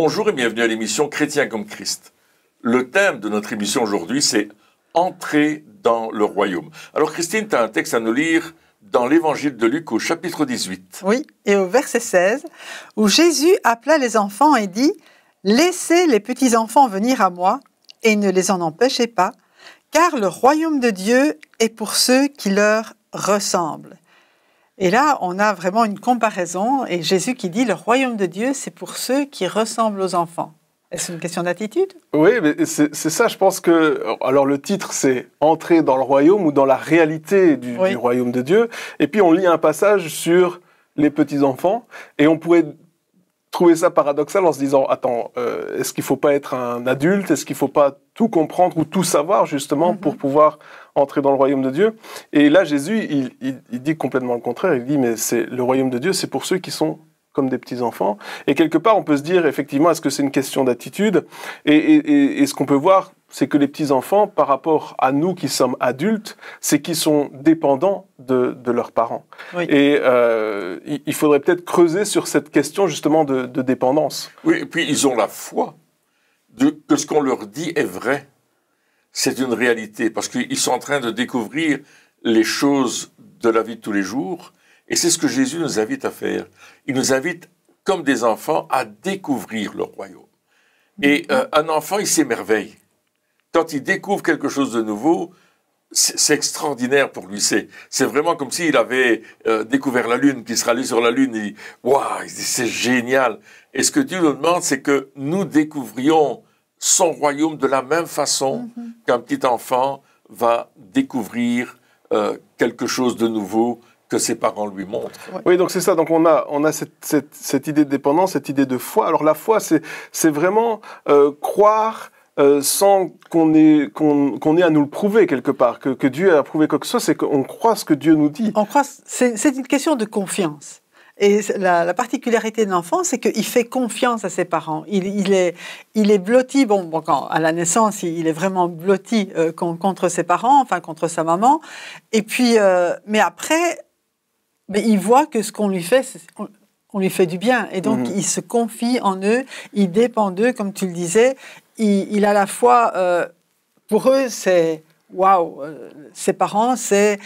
Bonjour et bienvenue à l'émission Chrétien comme Christ. Le thème de notre émission aujourd'hui, c'est « Entrer dans le royaume ». Alors Christine, tu as un texte à nous lire dans l'évangile de Luc au chapitre 18. Oui, et au verset 16, où Jésus appela les enfants et dit « Laissez les petits-enfants venir à moi et ne les en empêchez pas, car le royaume de Dieu est pour ceux qui leur ressemblent. » Et là, on a vraiment une comparaison, et Jésus qui dit « Le royaume de Dieu, c'est pour ceux qui ressemblent aux enfants ». Est-ce une question d'attitude? Oui, mais c'est ça, je pense que... Alors le titre, c'est « Entrer dans le royaume » ou « Dans la réalité du royaume de Dieu ». Et puis on lit un passage sur les petits-enfants, et on pourrait trouver ça paradoxal en se disant « Attends, est-ce qu'il ne faut pas être un adulte? Est-ce qu'il ne faut pas tout comprendre ou tout savoir, justement, pour pouvoir entrer dans le royaume de Dieu ?» Et là, Jésus, il dit complètement le contraire. Il dit « Mais le royaume de Dieu, c'est pour ceux qui sont... » comme des petits-enfants. Et quelque part, on peut se dire, effectivement, est-ce que c'est une question d'attitude? Et ce qu'on peut voir, c'est que les petits-enfants, par rapport à nous qui sommes adultes, c'est qu'ils sont dépendants de leurs parents. Oui. Et il faudrait peut-être creuser sur cette question, justement, de dépendance. Oui, et puis ils ont la foi que ce qu'on leur dit est vrai. C'est une réalité, parce qu'ils sont en train de découvrir les choses de la vie de tous les jours. Et c'est ce que Jésus nous invite à faire. Il nous invite, comme des enfants, à découvrir le royaume. Et un enfant, il s'émerveille. Quand il découvre quelque chose de nouveau, c'est extraordinaire pour lui. C'est vraiment comme s'il avait découvert la Lune, qu'il sera allé sur la Lune. Et waouh, c'est génial. Et ce que Dieu nous demande, c'est que nous découvrions son royaume de la même façon qu'un petit enfant va découvrir quelque chose de nouveau que ses parents lui montrent. Oui, donc c'est ça. Donc on a cette idée de dépendance, cette idée de foi. Alors la foi, c'est vraiment croire sans qu'on ait à nous le prouver quelque part, que Dieu a prouvé quoi que ce soit, c'est qu'on croit ce que Dieu nous dit. On croit, c'est une question de confiance. Et la particularité de l'enfant, c'est qu'il fait confiance à ses parents. Il est blotti, à la naissance, il est vraiment blotti contre ses parents, enfin contre sa maman. Et puis, mais après... Mais il voit que ce qu'on lui fait, on lui fait du bien. Et donc, il se confie en eux, il dépend d'eux, comme tu le disais. Il a la foi, pour eux, c'est waouh, ses parents, c'est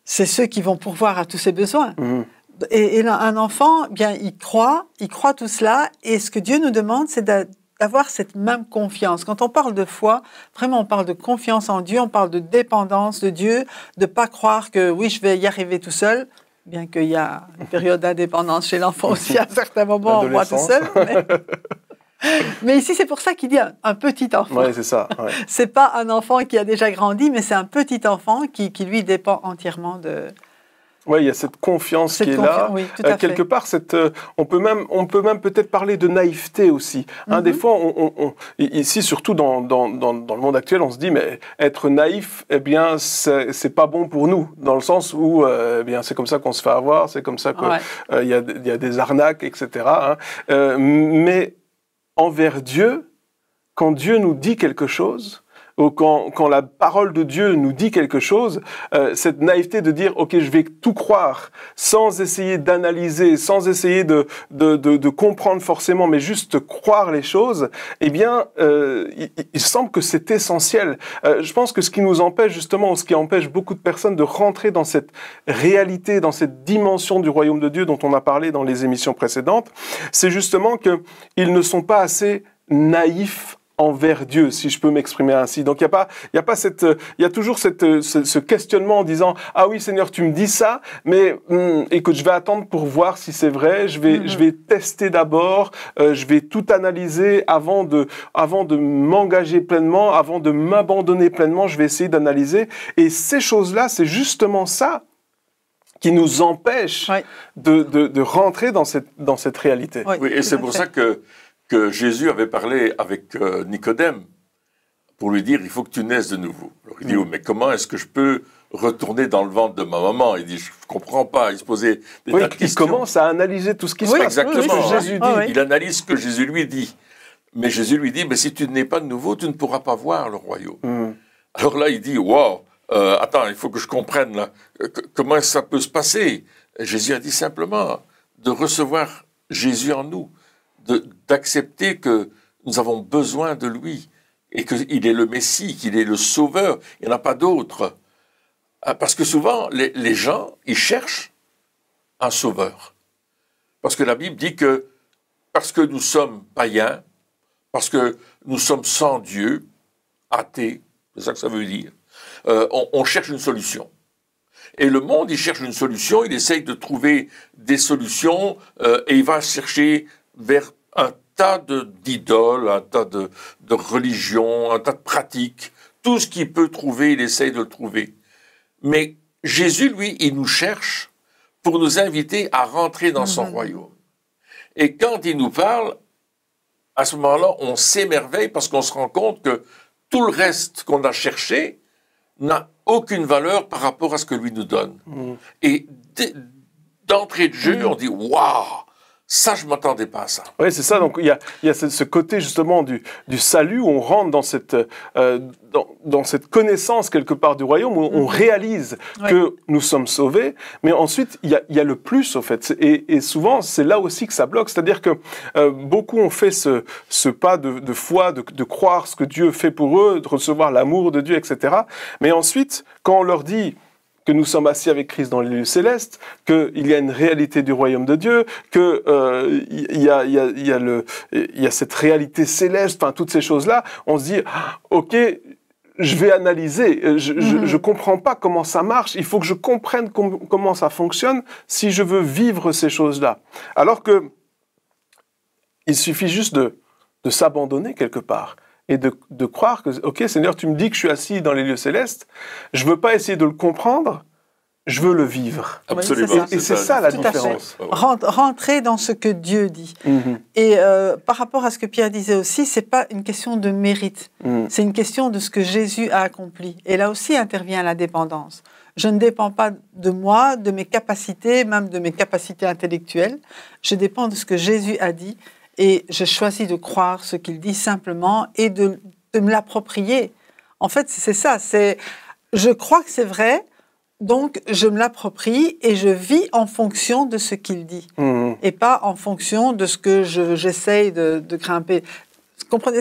ceux qui vont pourvoir à tous ses besoins. Et un enfant, bien, il croit tout cela. Et ce que Dieu nous demande, c'est d'avoir cette même confiance. Quand on parle de foi, vraiment, on parle de confiance en Dieu, on parle de dépendance de Dieu, de ne pas croire que, oui, je vais y arriver tout seul. Bien qu'il y a une période d'indépendance chez l'enfant aussi, à un certain moment, on voit tout seul. Mais ici, c'est pour ça qu'il dit un petit enfant. Oui, c'est ça. Ouais. C'est pas un enfant qui a déjà grandi, mais c'est un petit enfant qui lui, dépend entièrement de... Oui, il y a cette confiance qui est là. Oui, tout à fait. Quelque part, on peut même peut-être parler de naïveté aussi. Des fois, ici, surtout dans le monde actuel, on se dit, mais être naïf, eh bien, c'est pas bon pour nous, dans le sens où, eh bien, c'est comme ça qu'on se fait avoir, c'est comme ça qu'il y a des arnaques, etc. Mais envers Dieu, quand Dieu nous dit quelque chose, ou quand la parole de Dieu nous dit quelque chose, cette naïveté de dire « Ok, je vais tout croire », sans essayer d'analyser, sans essayer de comprendre forcément, mais juste croire les choses, eh bien, il semble que c'est essentiel. Je pense que ce qui nous empêche justement, ou ce qui empêche beaucoup de personnes de rentrer dans cette réalité, dans cette dimension du royaume de Dieu dont on a parlé dans les émissions précédentes, c'est justement qu'ils ne sont pas assez naïfs envers Dieu, si je peux m'exprimer ainsi. Donc il y a toujours ce questionnement en disant ah oui Seigneur tu me dis ça, mais écoute je vais attendre pour voir si c'est vrai, je vais tester d'abord, je vais tout analyser avant de m'engager pleinement, avant de m'abandonner pleinement, je vais essayer d'analyser. Et ces choses-là, c'est justement ça qui nous empêche de rentrer dans cette réalité. Oui, et c'est pour ça que Jésus avait parlé avec Nicodème pour lui dire « il faut que tu naisses de nouveau ». Alors il dit oh, « mais comment est-ce que je peux retourner dans le ventre de ma maman ?» Il dit « je ne comprends pas ». Il se posait des tas de questions. Il commence à analyser tout ce qui se passe. Exactement. Tout ce que Jésus dit. Il analyse ce que Jésus lui dit. Mais Jésus lui dit « mais si tu n'es pas de nouveau, tu ne pourras pas voir le royaume ». Alors là, il dit « wow, attends, il faut que je comprenne là, comment ça peut se passer ?» Jésus a dit simplement de recevoir Jésus en nous, d'accepter que nous avons besoin de lui et qu'il est le Messie, qu'il est le Sauveur. Il n'y en a pas d'autre. Parce que souvent, les gens, ils cherchent un Sauveur. Parce que la Bible dit que parce que nous sommes païens, parce que nous sommes sans Dieu, athées, c'est ça que ça veut dire, on cherche une solution. Et le monde, il cherche une solution, il essaye de trouver des solutions et il va chercher vers un tas d'idoles, un tas de religions, un tas de pratiques. Tout ce qu'il peut trouver, il essaye de le trouver. Mais Jésus, lui, il nous cherche pour nous inviter à rentrer dans son royaume. Et quand il nous parle, à ce moment-là, on s'émerveille parce qu'on se rend compte que tout le reste qu'on a cherché n'a aucune valeur par rapport à ce que lui nous donne. Et d'entrée de jeu, on dit « Waouh !» Ça, je ne m'attendais pas à ça. Oui, c'est ça. Donc, il y a ce côté, justement, du salut, où on rentre dans cette connaissance, quelque part, du royaume, où on réalise que nous sommes sauvés. Mais ensuite, il y a le plus, au fait. Et souvent, c'est là aussi que ça bloque. C'est-à-dire que beaucoup ont fait ce pas de foi, de croire ce que Dieu fait pour eux, de recevoir l'amour de Dieu, etc. Mais ensuite, quand on leur dit que nous sommes assis avec Christ dans les lieux célestes, qu'il y a une réalité du royaume de Dieu, qu'il y a cette réalité céleste, enfin toutes ces choses-là, on se dit, ok, je vais analyser, je comprends pas comment ça marche, il faut que je comprenne comment ça fonctionne si je veux vivre ces choses-là. Alors que il suffit juste de s'abandonner quelque part. Et de croire que, ok, Seigneur, tu me dis que je suis assis dans les lieux célestes, je veux pas essayer de le comprendre, je veux le vivre. Absolument. Oui, et c'est ça la différence. Rentrer dans ce que Dieu dit. Et par rapport à ce que Pierre disait aussi, c'est pas une question de mérite, c'est une question de ce que Jésus a accompli. Et là aussi intervient la dépendance. Je ne dépends pas de moi, de mes capacités, même de mes capacités intellectuelles. Je dépends de ce que Jésus a dit. Et je choisis de croire ce qu'il dit simplement et de me l'approprier. En fait, c'est ça. Je crois que c'est vrai, donc je me l'approprie et je vis en fonction de ce qu'il dit. Et pas en fonction de ce que j'essaye de grimper. Vous comprenez ?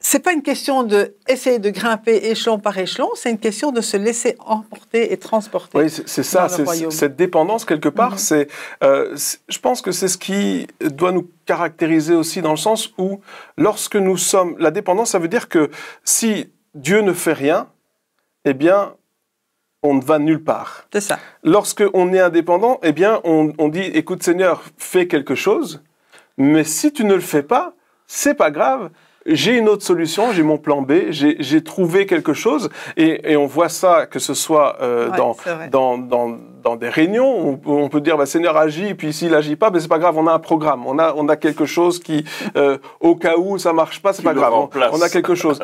C'est pas une question d'essayer de grimper échelon par échelon, c'est une question de se laisser emporter et transporter. Oui, c'est ça, cette dépendance quelque part, je pense que c'est ce qui doit nous caractériser aussi dans le sens où lorsque nous sommes, la dépendance, ça veut dire que si Dieu ne fait rien, eh bien, on ne va nulle part. C'est ça. Lorsque on est indépendant, eh bien, on dit, écoute Seigneur, fais quelque chose, mais si tu ne le fais pas, c'est pas grave. J'ai une autre solution, j'ai mon plan B, j'ai trouvé quelque chose, et on voit ça, que ce soit dans des réunions, où on peut dire, Seigneur agit, et puis s'il agit pas, c'est pas grave, on a un programme, on a quelque chose qui, au cas où ça marche pas, c'est pas grave, on a quelque chose.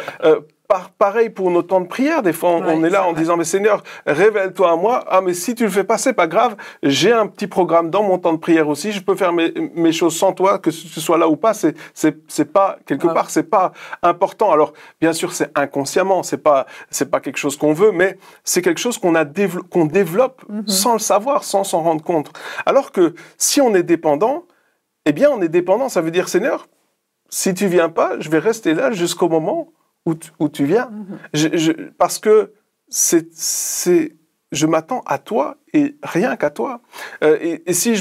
Pareil pour nos temps de prière, des fois on est là en disant, mais Seigneur, révèle-toi à moi, mais si tu le fais pas, c'est pas grave, j'ai un petit programme dans mon temps de prière aussi, je peux faire mes choses sans toi, que tu sois là ou pas, c'est pas, quelque part, c'est pas important. Alors, bien sûr, c'est inconsciemment, c'est pas quelque chose qu'on veut, mais c'est quelque chose qu'on développe sans le savoir, sans s'en rendre compte. Alors que si on est dépendant, eh bien, on est dépendant, ça veut dire, Seigneur, si tu viens pas, je vais rester là jusqu'au moment où tu viens, parce que je m'attends à toi et rien qu'à toi. Et si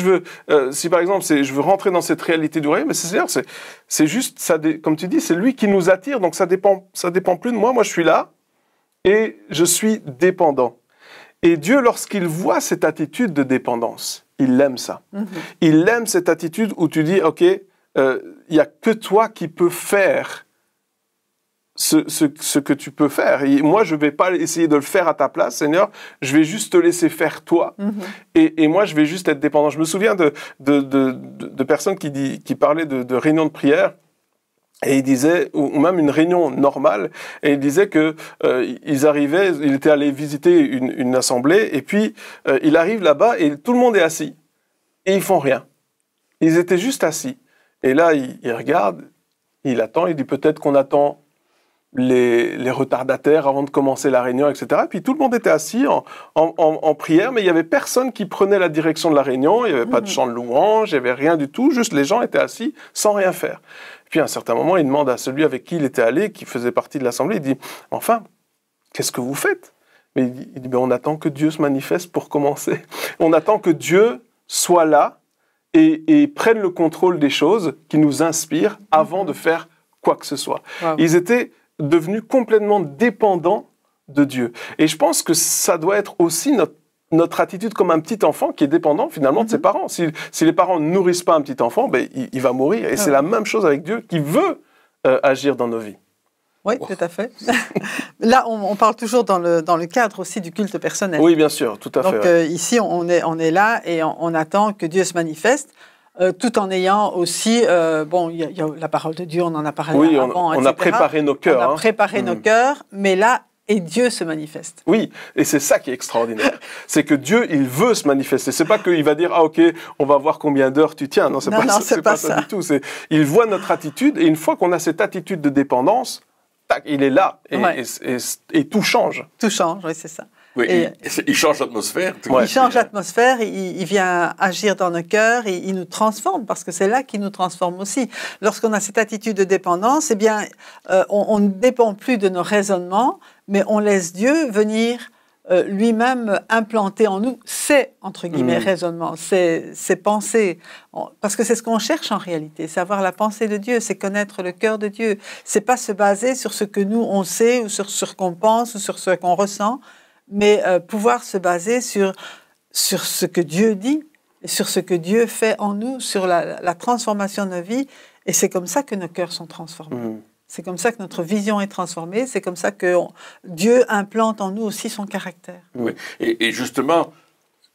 par exemple, je veux rentrer dans cette réalité du royaume, c'est juste, comme tu dis, c'est lui qui nous attire, donc ça dépend plus de moi. Moi, je suis là et je suis dépendant. Et Dieu, lorsqu'il voit cette attitude de dépendance, il aime ça. Il aime cette attitude où tu dis, ok, il y a que toi qui peux faire ce que tu peux faire. Et moi, je ne vais pas essayer de le faire à ta place, Seigneur. Je vais juste te laisser faire toi. Et moi, je vais juste être dépendant. Je me souviens de personnes qui parlaient de réunions de prière. Et ils disaient, ou même une réunion normale, et ils disaient que ils étaient allés visiter une assemblée, et puis ils arrivent là-bas et tout le monde est assis. Et ils font rien. Ils étaient juste assis. Et là, il regarde, il attend, il dit peut-être qu'on attend les retardataires avant de commencer la réunion, etc. Et puis tout le monde était assis en prière, mais il n'y avait personne qui prenait la direction de la réunion, il n'y avait pas de chant de louange, il n'y avait rien du tout, juste les gens étaient assis sans rien faire. Puis à un certain moment, il demande à celui avec qui il était allé, qui faisait partie de l'assemblée, il dit « Enfin, qu'est-ce que vous faites ?» Mais il dit « On attend que Dieu se manifeste pour commencer. On attend que Dieu soit là et prenne le contrôle des choses qui nous inspirent avant de faire quoi que ce soit. Wow. » Ils étaient devenus complètement dépendants de Dieu. Et je pense que ça doit être aussi notre attitude comme un petit enfant qui est dépendant finalement de ses parents. Si les parents ne nourrissent pas un petit enfant, ben, il va mourir. Et c'est la même chose avec Dieu qui veut agir dans nos vies. Oui, tout à fait. Là, on parle toujours dans le cadre aussi du culte personnel. Oui, bien sûr, tout à fait. Donc ici, on est là et on attend que Dieu se manifeste. Tout en ayant aussi, il y a la parole de Dieu, on en a parlé avant, on a préparé nos cœurs. On a préparé nos cœurs, mais là, et Dieu se manifeste. Oui, et c'est ça qui est extraordinaire. C'est que Dieu, il veut se manifester. C'est pas qu'il va dire, ah ok, on va voir combien d'heures tu tiens. Non, c'est pas ça du tout. Il voit notre attitude, et une fois qu'on a cette attitude de dépendance, tac, il est là, et tout change. Tout change, oui, c'est ça. Oui, il change l'atmosphère. Il change l'atmosphère, il vient agir dans nos cœurs, il nous transforme, parce que c'est là qu'il nous transforme aussi. Lorsqu'on a cette attitude de dépendance, eh bien, on ne dépend plus de nos raisonnements, mais on laisse Dieu venir lui-même implanter en nous ses, entre guillemets, raisonnements, ses pensées. Parce que c'est ce qu'on cherche en réalité, c'est avoir la pensée de Dieu, c'est connaître le cœur de Dieu. C'est pas se baser sur ce que nous, on sait, ou sur ce qu'on pense, ou sur ce qu'on ressent, mais pouvoir se baser sur ce que Dieu dit, sur ce que Dieu fait en nous, sur la transformation de nos vies. Et c'est comme ça que nos cœurs sont transformés. C'est comme ça que notre vision est transformée. C'est comme ça que Dieu implante en nous aussi son caractère. Oui. Et justement,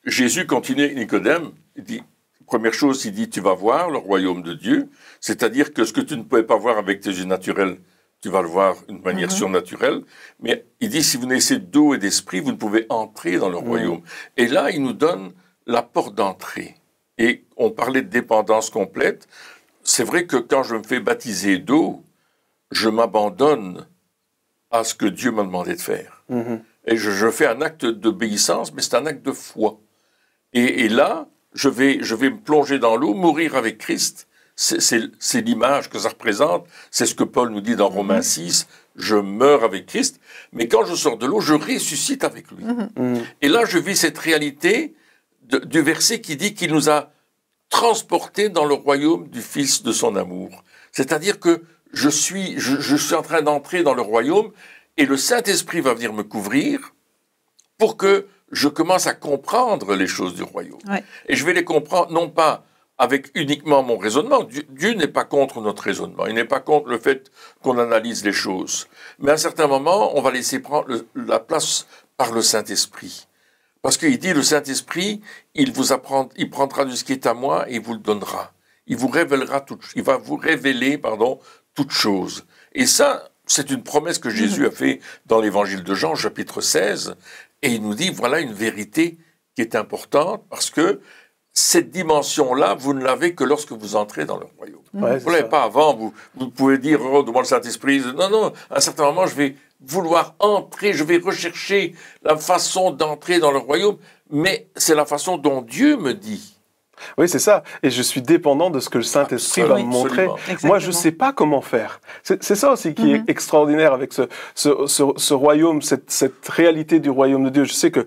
Jésus continue avec Nicodème. Il dit, première chose, il dit, tu vas voir le royaume de Dieu. C'est-à-dire que ce que tu ne pouvais pas voir avec tes yeux naturels, tu vas le voir d'une manière surnaturelle. Mais il dit, si vous naissez d'eau et d'esprit, vous ne pouvez entrer dans le royaume. Et là, il nous donne la porte d'entrée. Et on parlait de dépendance complète. C'est vrai que quand je me fais baptiser d'eau, je m'abandonne à ce que Dieu m'a demandé de faire. Et je fais un acte d'obéissance, mais c'est un acte de foi. Et là, je vais me plonger dans l'eau, mourir avec Christ. C'est l'image que ça représente. C'est ce que Paul nous dit dans Romains 6. Je meurs avec Christ. Mais quand je sors de l'eau, je ressuscite avec lui. Et là, je vis cette réalité du verset qui dit qu'il nous a transportés dans le royaume du Fils de son amour. C'est-à-dire que je suis en train d'entrer dans le royaume et le Saint-Esprit va venir me couvrir pour que je commence à comprendre les choses du royaume. Ouais. Et je vais les comprendre non pas avec uniquement mon raisonnement. Dieu n'est pas contre notre raisonnement. Il n'est pas contre le fait qu'on analyse les choses. Mais à un certain moment, on va laisser prendre la place par le Saint-Esprit. Parce qu'il dit, le Saint-Esprit, il prendra de ce qui est à moi et il vous le donnera. Il va vous révéler, toutes choses. Et ça, c'est une promesse que Jésus a fait dans l'évangile de Jean, chapitre 16, et il nous dit, voilà une vérité qui est importante, parce que cette dimension-là, vous ne l'avez que lorsque vous entrez dans le royaume. Ouais, vous ne l'avez pas avant, vous pouvez dire, oh, demande le Saint-Esprit. Non, à un certain moment, je vais vouloir entrer, je vais rechercher la façon d'entrer dans le royaume, mais c'est la façon dont Dieu me dit. Oui, c'est ça. Et je suis dépendant de ce que le Saint-Esprit va me montrer. Exactement. Moi, je ne sais pas comment faire. C'est ça aussi qui est extraordinaire avec ce royaume, cette réalité du royaume de Dieu. Je sais que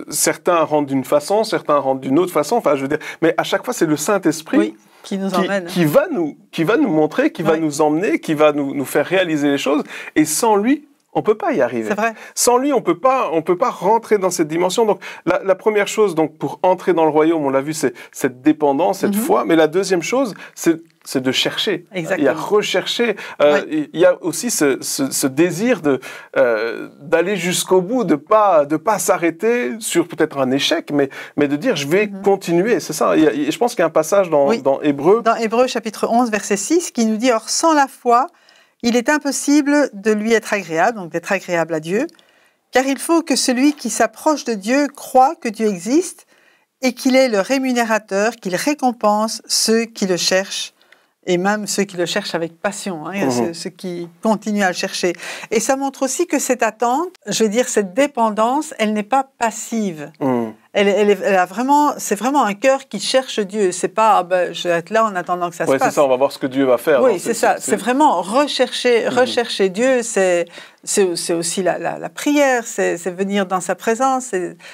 certains rentrent d'une façon, certains rentrent d'une autre façon. Enfin, je veux dire, mais à chaque fois, c'est le Saint-Esprit qui nous emmène, qui va nous montrer, qui va nous emmener, qui va nous faire réaliser les choses. Et sans lui, on peut pas y arriver. C'est vrai. Sans lui, on peut pas rentrer dans cette dimension. Donc, la première chose, donc, pour entrer dans le royaume, on l'a vu, c'est cette dépendance, cette foi. Mais la deuxième chose, c'est de chercher. Exactement. Il y a rechercher. Il y a aussi ce désir d'aller jusqu'au bout, de pas s'arrêter sur peut-être un échec, mais de dire, je vais continuer. C'est ça. Je pense qu'il y a un passage dans Hébreux. Dans Hébreux, chapitre 11, verset 6, qui nous dit, or, sans la foi, il est impossible de lui être agréable, donc d'être agréable à Dieu, car il faut que celui qui s'approche de Dieu croie que Dieu existe et qu'il est le rémunérateur, qu'il récompense ceux qui le cherchent et même ceux qui le cherchent avec passion, ceux qui continuent à le chercher. Et ça montre aussi que cette attente, je veux dire, cette dépendance, elle n'est pas passive. Elle a vraiment, c'est vraiment un cœur qui cherche Dieu. C'est pas, je vais être là en attendant que ça se passe. Oui, c'est ça, on va voir ce que Dieu va faire. Oui, c'est ça. C'est vraiment rechercher Dieu. C'est aussi la prière, c'est venir dans sa présence.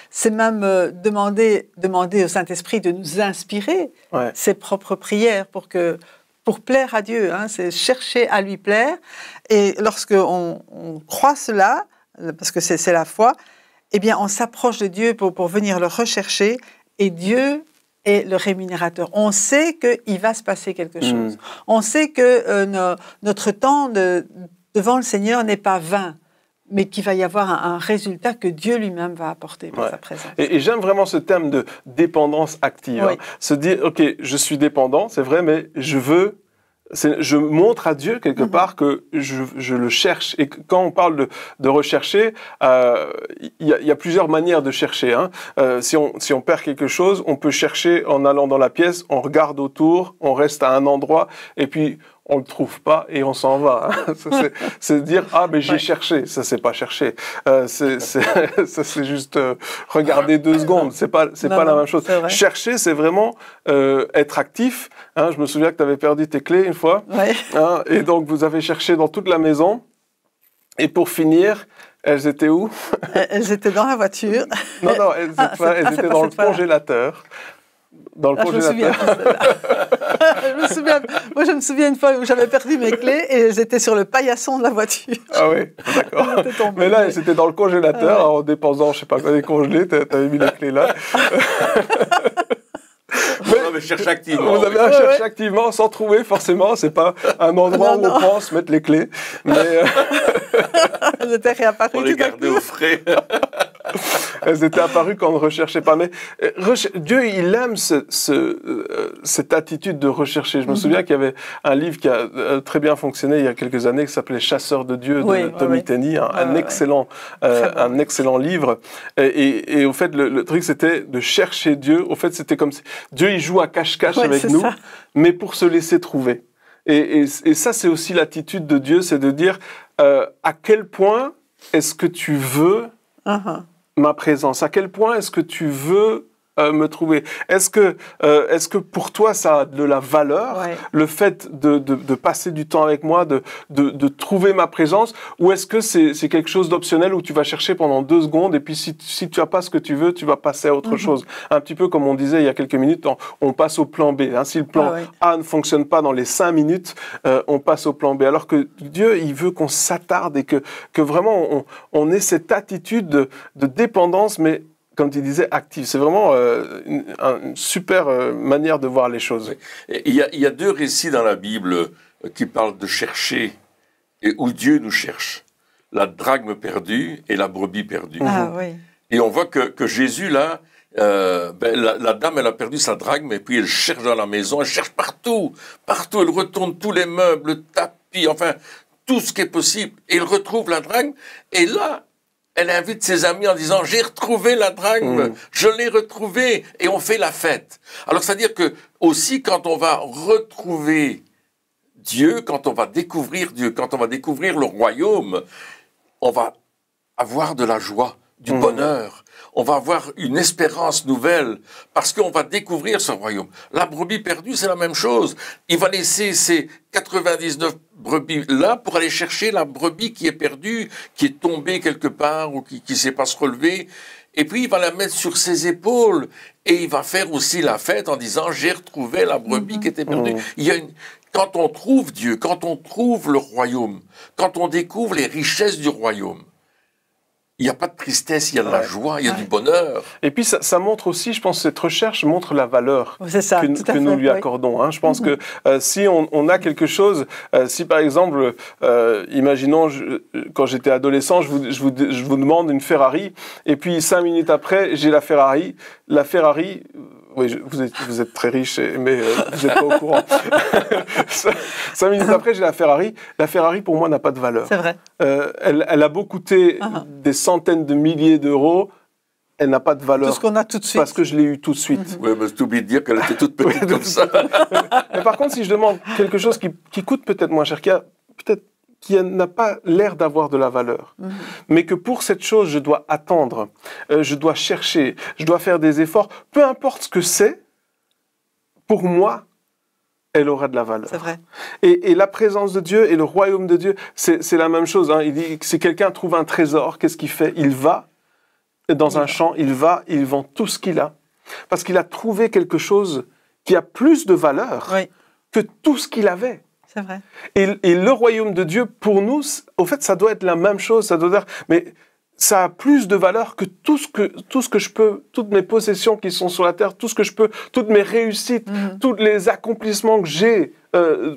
C'est même demander au Saint-Esprit de nous inspirer ses propres prières pour plaire à Dieu. C'est chercher à lui plaire. Et lorsque on croit cela, parce que c'est la foi, eh bien, on s'approche de Dieu pour venir le rechercher, et Dieu est le rémunérateur. On sait qu'il va se passer quelque chose. On sait que notre temps devant le Seigneur n'est pas vain, mais qu'il va y avoir un résultat que Dieu lui-même va apporter par sa présence. Et j'aime vraiment ce terme de dépendance active. Se dire, OK, je suis dépendant, c'est vrai, mais je montre à Dieu quelque part que je le cherche. Et quand on parle de rechercher, il y a plusieurs manières de chercher. Si on perd quelque chose, on peut chercher en allant dans la pièce, on regarde autour, on reste à un endroit, et puis on le trouve pas et on s'en va. C'est dire mais j'ai cherché. Ça c'est pas chercher. C'est juste regarder 2 secondes. C'est pas la même chose. Chercher, c'est vraiment être actif. Je me souviens que tu avais perdu tes clés une fois. Et donc vous avez cherché dans toute la maison. Et pour finir, elles étaient où? Elles étaient dans la voiture. Non, elles étaient dans le congélateur. Dans le congélateur. Moi, je me souviens une fois où j'avais perdu mes clés et elles étaient sur le paillasson de la voiture. Ah oui, d'accord. Mais là, elles étaient dans le congélateur, en déposant, je sais pas quoi, des congelés, t'avais mis les clés là. Vous avez cherché activement. Vous avez cherché activement sans trouver, forcément. C'est pas un endroit où on pense mettre les clés. Mais elles étaient réapparues. On les gardait au frais. Elles étaient apparues quand on ne recherchait pas. Mais Dieu, il aime cette attitude de rechercher. Je me souviens qu'il y avait un livre qui a très bien fonctionné il y a quelques années qui s'appelait Chasseur de Dieu de Tommy Tenney, un excellent livre. Et au fait, le truc, c'était de chercher Dieu. Au fait, c'était comme si Dieu, il joue à cache-cache avec nous, mais pour se laisser trouver. Et ça, c'est aussi l'attitude de Dieu, c'est de dire à quel point est-ce que tu veux ma présence? À quel point est-ce que tu veux me trouver? Est-ce que pour toi ça a de la valeur, le fait de passer du temps avec moi, de trouver ma présence, ou est-ce que c'est quelque chose d'optionnel où tu vas chercher pendant 2 secondes et puis si tu n'as pas ce que tu veux, tu vas passer à autre chose? Un petit peu comme on disait il y a quelques minutes, on passe au plan B. Si le plan A ne fonctionne pas dans les 5 minutes, on passe au plan B. Alors que Dieu, il veut qu'on s'attarde et que vraiment on ait cette attitude de dépendance, mais comme tu disais, active. C'est vraiment une super manière de voir les choses. Il y a 2 récits dans la Bible qui parlent de chercher et où Dieu nous cherche. La drachme perdue et la brebis perdue. Et on voit que Jésus, là, la dame, elle a perdu sa drachme et puis elle cherche dans la maison, elle cherche partout. Partout, elle retourne tous les meubles, le tapis, enfin, tout ce qui est possible. Et elle retrouve la drachme. Et là, elle invite ses amis en disant « J'ai retrouvé la drachme, je l'ai retrouvée » et on fait la fête. Alors, c'est-à-dire que aussi, quand on va retrouver Dieu, quand on va découvrir Dieu, quand on va découvrir le royaume, on va avoir de la joie, du bonheur. On va avoir une espérance nouvelle parce qu'on va découvrir ce royaume. La brebis perdue, c'est la même chose. Il va laisser ses 99 brebis là pour aller chercher la brebis qui est perdue, qui est tombée quelque part ou qui ne sait pas se relever. Et puis, il va la mettre sur ses épaules et il va faire aussi la fête en disant « J'ai retrouvé la brebis qui était perdue ». Quand on trouve Dieu, quand on trouve le royaume, quand on découvre les richesses du royaume, il n'y a pas de tristesse, il y a de la joie, il y a du bonheur. Et puis ça montre aussi, je pense, cette recherche montre la valeur que nous lui accordons. Je pense que si on a quelque chose, si par exemple, imaginons, quand j'étais adolescent, je vous demande une Ferrari, et puis 5 minutes après, j'ai la Ferrari. La Ferrari... Oui, vous êtes très riche, mais vous n'êtes pas au courant. 5 minutes après, j'ai la Ferrari. La Ferrari, pour moi, n'a pas de valeur. C'est vrai. Elle a beau coûter des centaines de milliers d'euros. elle n'a pas de valeur. Tout ce qu'on a tout de suite. Parce que je l'ai eu tout de suite. Oui, mais tu oublies de dire qu'elle était toute petite comme ça. Mais par contre, si je demande quelque chose qui coûte peut-être moins cher, qui n'a pas l'air d'avoir de la valeur, mais que pour cette chose, je dois attendre, je dois chercher, je dois faire des efforts, peu importe ce que c'est, pour moi, elle aura de la valeur. C'est vrai. Et la présence de Dieu et le royaume de Dieu, c'est la même chose. Hein. Il dit que si quelqu'un trouve un trésor, qu'est-ce qu'il fait? Il va dans un champ, il vend tout ce qu'il a. Parce qu'il a trouvé quelque chose qui a plus de valeur que tout ce qu'il avait. C'est vrai. Et le royaume de Dieu, pour nous, au fait, ça doit être la même chose. Ça doit dire, mais ça a plus de valeur que tout ce que je peux, toutes mes possessions qui sont sur la terre, tout ce que je peux, toutes mes réussites, tous les accomplissements que j'ai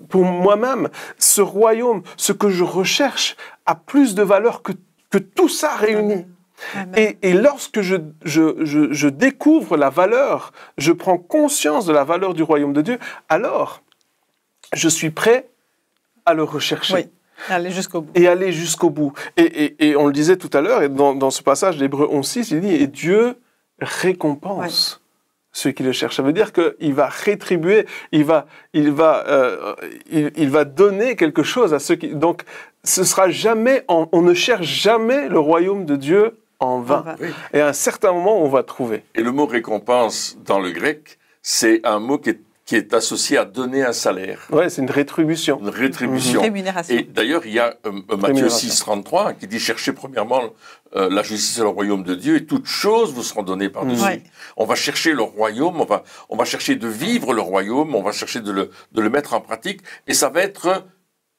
pour moi-même. Ce royaume, ce que je recherche, a plus de valeur que tout ça réuni. Amen. Et lorsque je découvre la valeur, je prends conscience de la valeur du royaume de Dieu, alors je suis prêt à le rechercher. Oui. Aller jusqu'au bout. Et aller jusqu'au bout. Et on le disait tout à l'heure, et dans ce passage d'Hébreux 11:6, il dit « Et Dieu récompense ceux qui le cherchent ». Ça veut dire qu'il va rétribuer, il va donner quelque chose à ceux qui... Donc, ce sera jamais... On ne cherche jamais le royaume de Dieu en vain. Oui. Et à un certain moment, on va trouver. Et le mot récompense, dans le grec, c'est un mot qui est associé à donner un salaire. Ouais, c'est une rétribution. Une rétribution. Rémunération. Et d'ailleurs, il y a Matthieu 6,33 qui dit « Cherchez premièrement la justice et le royaume de Dieu et toutes choses vous seront données par-dessus. Ouais. On va chercher le royaume, on va chercher de vivre le royaume, on va chercher de le mettre en pratique et ça va être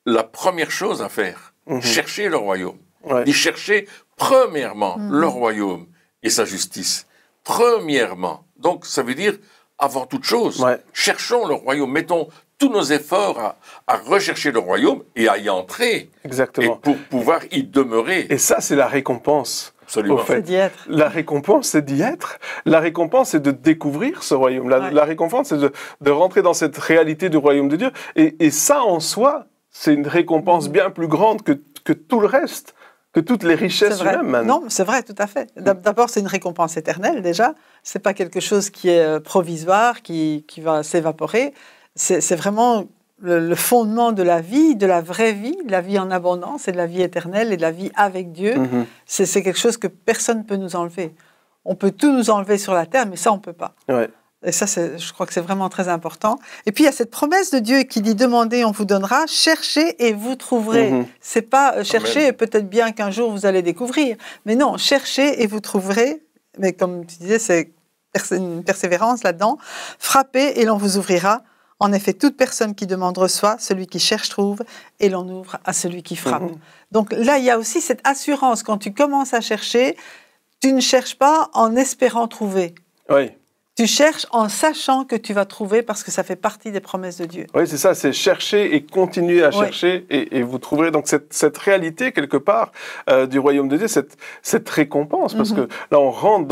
la première chose à faire. Chercher le royaume. Ouais. Il chercher premièrement le royaume et sa justice. Premièrement. Donc, ça veut dire, avant toute chose, cherchons le royaume, mettons tous nos efforts à rechercher le royaume et à y entrer. Exactement. Et pour pouvoir y demeurer. Et ça, c'est la récompense. Absolument. Au fait. C'est d'y être. La récompense, c'est d'y être. La récompense, c'est de découvrir ce royaume. La récompense, c'est de rentrer dans cette réalité du royaume de Dieu. Et ça, en soi, c'est une récompense bien plus grande que tout le reste, que toutes les richesses humaines. Même. Non, c'est vrai, tout à fait. D'abord, c'est une récompense éternelle, déjà. C'est pas quelque chose qui est provisoire, qui va s'évaporer. C'est vraiment le fondement de la vie, de la vraie vie, la vie en abondance et de la vie éternelle et de la vie avec Dieu. C'est quelque chose que personne ne peut nous enlever. On peut tout nous enlever sur la terre, mais ça, on ne peut pas. Ouais. Et ça, je crois que c'est vraiment très important. Et puis, il y a cette promesse de Dieu qui dit « Demandez, on vous donnera. Cherchez et vous trouverez. C'est pas chercher et peut-être bien qu'un jour vous allez découvrir. Mais non, cherchez et vous trouverez. Mais comme tu disais, c'est une persévérance là-dedans. Frappez et l'on vous ouvrira. En effet, toute personne qui demande reçoit, celui qui cherche trouve, et l'on ouvre à celui qui frappe. Donc là, il y a aussi cette assurance. Quand tu commences à chercher, tu ne cherches pas en espérant trouver. Oui. Tu cherches en sachant que tu vas trouver parce que ça fait partie des promesses de Dieu. Oui, c'est ça, c'est chercher et continuer à chercher et vous trouverez donc cette réalité quelque part du royaume de Dieu, cette récompense, parce que là on rentre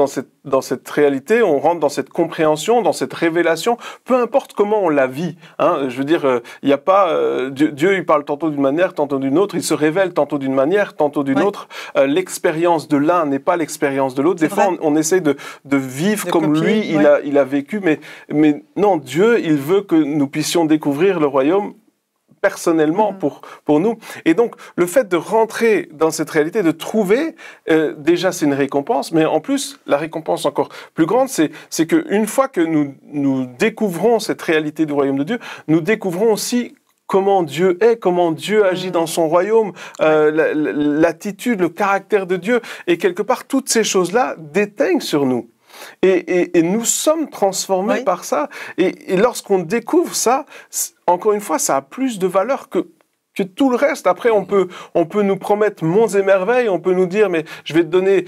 dans cette réalité, on rentre dans cette compréhension, dans cette révélation, peu importe comment on la vit. Hein, je veux dire, il n'y a pas Dieu, il parle tantôt d'une manière, tantôt d'une autre, il se révèle tantôt d'une manière, tantôt d'une autre. L'expérience de l'un n'est pas l'expérience de l'autre. Des fois, on essaye de vivre comme copier, lui, il a vécu, mais non, Dieu, il veut que nous puissions découvrir le royaume personnellement pour nous. Et donc, le fait de rentrer dans cette réalité, de trouver, déjà c'est une récompense, mais en plus, la récompense encore plus grande, c'est qu'une fois que nous découvrons cette réalité du royaume de Dieu, nous découvrons aussi comment Dieu est, comment Dieu agit dans son royaume, l'attitude, le caractère de Dieu, et quelque part, toutes ces choses-là déteignent sur nous. Et nous sommes transformés par ça. Et lorsqu'on découvre ça, encore une fois, ça a plus de valeur que tout le reste. Après, on peut nous promettre monts et merveilles, on peut nous dire, mais je vais te donner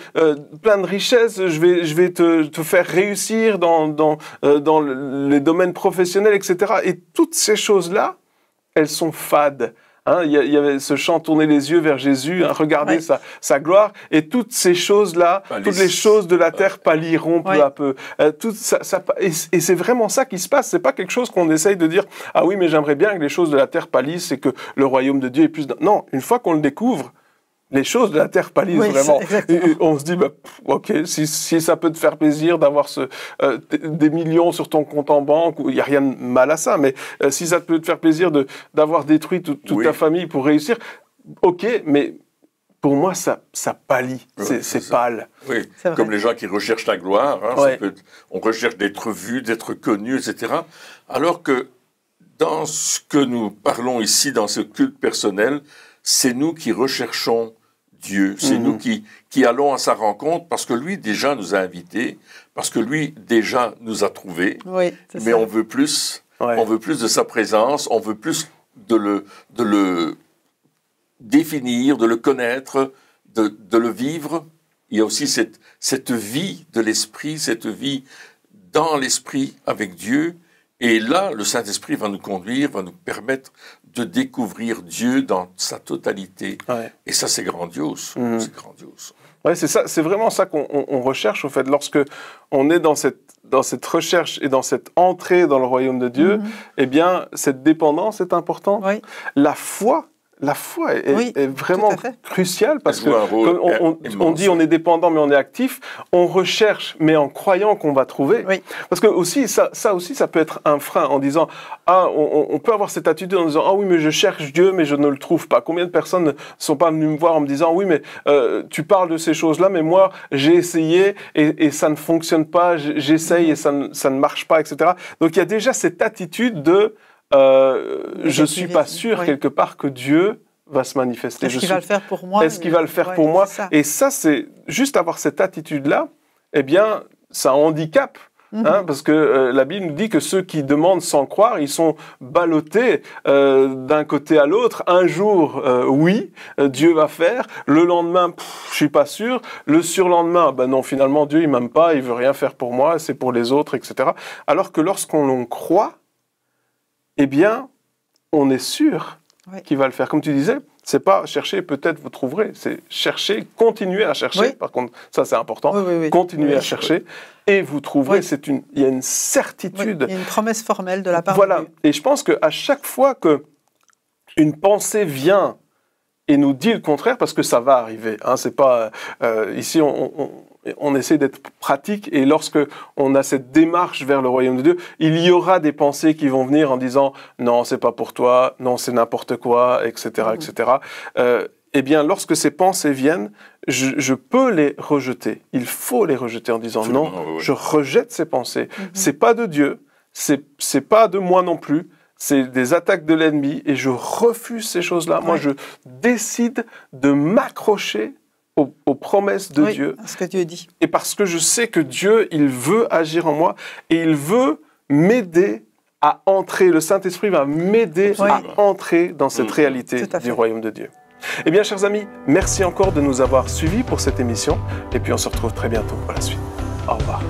plein de richesses, je vais te faire réussir dans les domaines professionnels, etc. Et toutes ces choses-là, elles sont fades. Hein, il y avait ce chant « Tourner les yeux vers Jésus hein, », regarder sa gloire, et toutes ces choses-là, toutes les choses de la terre pâliront peu à peu. Et c'est vraiment ça qui se passe, c'est pas quelque chose qu'on essaye de dire « Ah oui, mais j'aimerais bien que les choses de la terre pâlissent et que le royaume de Dieu est plus... » Non, une fois qu'on le découvre, les choses de la terre pâlissent vraiment. Et on se dit, bah, ok, si ça peut te faire plaisir d'avoir des millions sur ton compte en banque, il n'y a rien de mal à ça, mais si ça peut te faire plaisir d'avoir détruit toute ta famille pour réussir, ok, mais pour moi, ça pâlit, c'est pâle. Oui, comme les gens qui recherchent la gloire, hein, on recherche d'être vu, d'être connu, etc. Alors que dans ce que nous parlons ici, dans ce culte personnel, c'est nous qui recherchons Dieu, c'est nous qui allons à sa rencontre parce que lui déjà nous a invités, parce que lui déjà nous a trouvés, mais on veut plus, on veut plus de sa présence, on veut plus de le définir, de le connaître, de le vivre. Il y a aussi cette vie de l'esprit, cette vie dans l'esprit avec Dieu, et là le Saint-Esprit va nous conduire, va nous permettre de découvrir Dieu dans sa totalité. Et ça, c'est grandiose. C'est grandiose. Ouais, c'est ça. C'est vraiment ça qu'on recherche, au fait. Lorsque on est dans cette recherche et dans cette entrée dans le royaume de Dieu, eh bien, cette dépendance est importante. La foi est vraiment cruciale parce que on dit on est dépendant mais on est actif, on recherche mais en croyant qu'on va trouver. Parce que aussi ça peut être un frein en disant on peut avoir cette attitude en disant oui mais je cherche Dieu mais je ne le trouve pas. Combien de personnes ne sont pas venues me voir en me disant oui mais tu parles de ces choses-là mais moi j'ai essayé et ça ne fonctionne pas, j'essaye et ça ne marche pas, etc. Donc il y a déjà cette attitude de je suis pas sûr quelque part que Dieu va se manifester. Est-ce qu'il va le faire pour moi? Est-ce qu'il va le faire pour moi? Et ça, c'est juste avoir cette attitude-là, eh bien, ça handicape. Parce que la Bible nous dit que ceux qui demandent sans croire, ils sont ballottés d'un côté à l'autre. Un jour, oui, Dieu va faire. Le lendemain, je suis pas sûr. Le surlendemain, ben non, finalement, Dieu, il m'aime pas, il veut rien faire pour moi, c'est pour les autres, etc. Alors que lorsqu'on croit, eh bien, on est sûr qu'il va le faire. Comme tu disais, c'est pas chercher, peut-être vous trouverez. C'est chercher, continuer à chercher. Par contre, ça c'est important. Continuer à chercher et vous trouverez. Il y a une certitude. Il y a une promesse formelle de la part de Dieu. Et je pense qu'à chaque fois qu'une pensée vient et nous dit le contraire, parce que ça va arriver. C'est pas ici on essaie d'être pratique et lorsque on a cette démarche vers le royaume de Dieu, il y aura des pensées qui vont venir en disant non c'est pas pour toi, non c'est n'importe quoi, etc., etc. Eh bien lorsque ces pensées viennent, je peux les rejeter. Il faut les rejeter en disant non, je rejette ces pensées. C'est pas de Dieu, c'est pas de moi non plus. C'est des attaques de l'ennemi et je refuse ces choses-là. Moi, je décide de m'accrocher aux promesses de Dieu. À ce que Dieu dit. Et parce que je sais que Dieu, il veut agir en moi et il veut m'aider à entrer. Le Saint-Esprit va m'aider à entrer dans cette réalité du royaume de Dieu. Eh bien, chers amis, merci encore de nous avoir suivis pour cette émission. Et puis, on se retrouve très bientôt pour la suite. Au revoir.